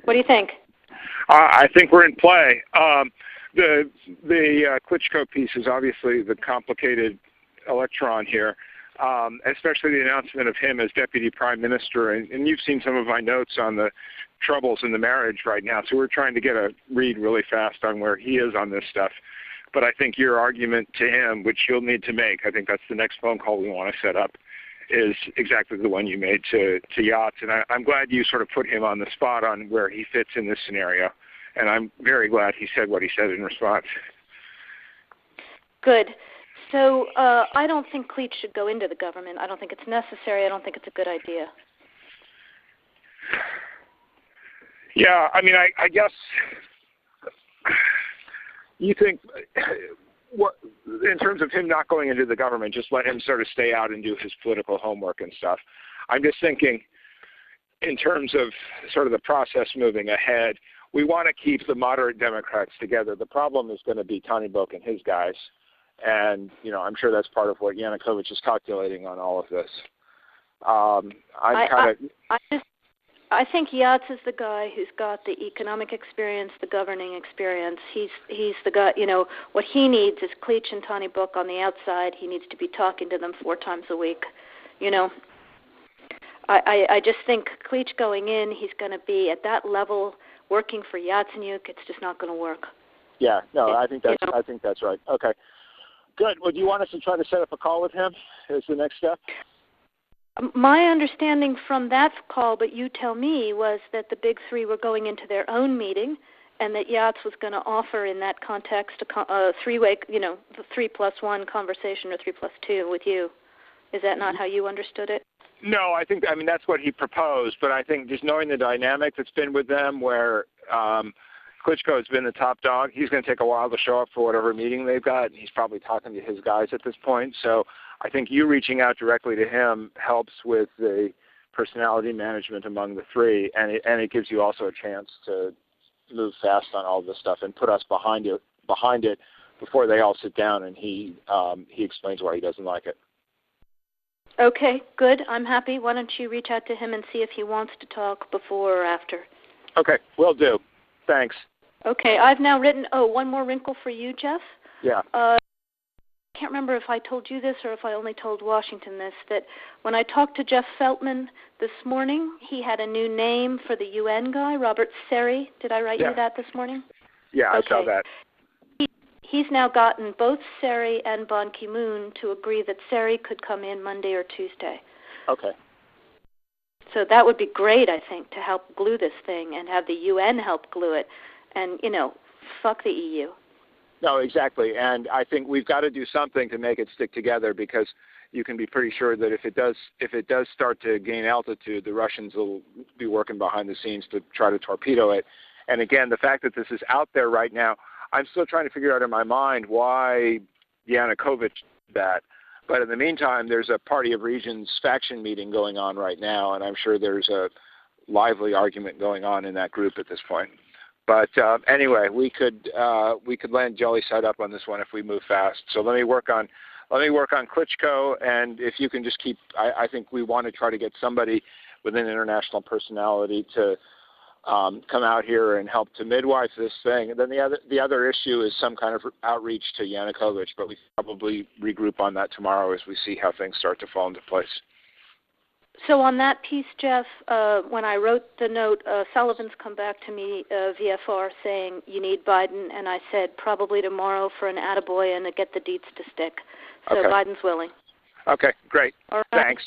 What do you think? I think we're in play. The Klitschko piece is obviously the complicated electron here, especially the announcement of him as deputy prime minister. And you've seen some of my notes on the troubles in the marriage right now, so we're trying to get a read really fast on where he is on this stuff. But I think your argument to him, which you'll need to make, I think that's the next phone call we want to set up, is exactly the one you made to Yachts. And I'm glad you sort of put him on the spot on where he fits in this scenario. And I'm very glad he said what he said in response. Good. So I don't think Klitsch should go into the government. I don't think it's necessary. I don't think it's a good idea. Yeah, I mean, I guess you think, what, in terms of him not going into the government, just let him sort of stay out and do his political homework and stuff. I'm just thinking in terms of sort of the process moving ahead, we want to keep the moderate Democrats together. The problem is going to be Tony Book and his guys. And, you know, I'm sure that's part of what Yanukovych is calculating on all of this. I think Yachts is the guy who's got the economic experience, the governing experience. He's the guy, you know, what he needs is Klitsch and Tony Book on the outside. He needs to be talking to them 4 times a week. You know, I just think Klitsch going in, he's going to be at that level working for Yatsenyuk. It's just not going to work. Yeah, no, I think that's right. Okay. Good. Well, do you want us to try to set up a call with him as the next step? My understanding from that call, but you tell me, was that the big three were going into their own meeting and that Yachts was going to offer in that context a three-way, you know, the 3+1 conversation or 3+2 with you. Is that not how you understood it? No, I mean, that's what he proposed, but I think just knowing the dynamic that's been with them where Klitschko has been the top dog, he's going to take a while to show up for whatever meeting they've got, and he's probably talking to his guys at this point. So I think you reaching out directly to him helps with the personality management among the three, and it gives you also a chance to move fast on all this stuff and put us behind it before they all sit down and he explains why he doesn't like it. Okay, good. I'm happy. Why don't you reach out to him and see if he wants to talk before or after? Okay, will do. Thanks. Okay, I've now written, one more wrinkle for you, Jeff. Yeah. I can't remember if I told you this or if I only told Washington this, that when I talked to Jeff Feltman this morning, he had a new name for the UN guy, Robert Seri. Did I write you that this morning? Yeah, okay. I saw that. He's now gotten both Seri and Ban Ki-moon to agree that Seri could come in Monday or Tuesday. Okay. So that would be great, I think, to help glue this thing and have the UN help glue it. And, you know, fuck the EU. No, exactly. And I think we've got to do something to make it stick together, because you can be pretty sure that if it does start to gain altitude, the Russians will be working behind the scenes to try to torpedo it. And again, the fact that this is out there right now, I'm still trying to figure out in my mind why Yanukovych did that. But in the meantime, there's a Party of Regions faction meeting going on right now, and I'm sure there's a lively argument going on in that group at this point. But anyway, we could land jelly side up on this one if we move fast. So let me work on Klitschko, and if you can just keep, I think we want to try to get somebody with an international personality to come out here and help to midwife this thing. And then the other issue is some kind of outreach to Yanukovych, but we probably regroup on that tomorrow as we see how things start to fall into place. So on that piece, Jeff, when I wrote the note, Sullivan's come back to me, VFR, saying you need Biden, and I said probably tomorrow for an attaboy and to get the deets to stick. So okay. Biden's willing. Okay, great. All right. Thanks.